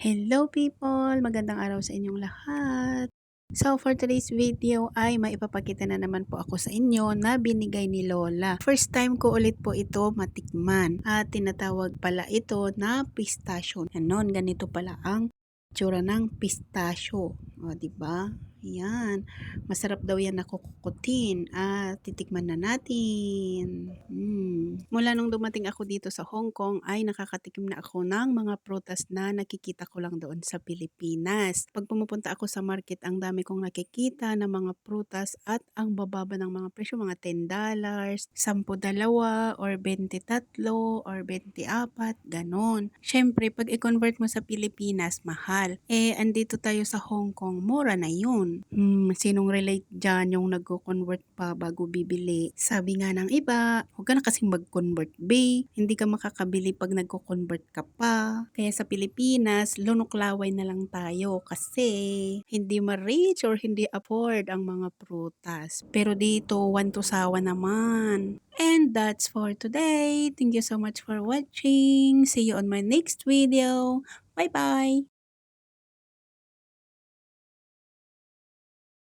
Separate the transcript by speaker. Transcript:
Speaker 1: Hello people! Magandang araw sa inyong lahat. So for today's video ay maipapakita na naman po ako sa inyo na binigay ni Lola. First time ko ulit po ito matikman at tinatawag pala ito na pistachio. Ganon, ganito pala ang tsura ng pistachio. O, diba? Yan. Masarap daw yan na kukutin at titikman na natin. Mula nung dumating ako dito sa Hong Kong ay nakakatikim na ako ng mga prutas na nakikita ko lang doon sa Pilipinas. Pag pumupunta ako sa market, ang dami kong nakikita na mga prutas at ang bababa ng mga presyo, mga $10, 10 or 23 or 24, ganon. Syempre, pag i-convert mo sa Pilipinas, mahal. Andito tayo sa Hong Kong, mura na yun. Sinong relate dyan yung nagko-convert pa bago bibili? Sabi nga ng iba, huwag ka na kasing mag-convert, be. Hindi ka makakabili pag nagko-convert ka pa. Kaya sa Pilipinas, lunuklaway na lang tayo kasi hindi ma-reach or hindi afford ang mga prutas. Pero dito, one to sawa naman. And that's for today. Thank you so much for watching. See you on my next video. Bye-bye!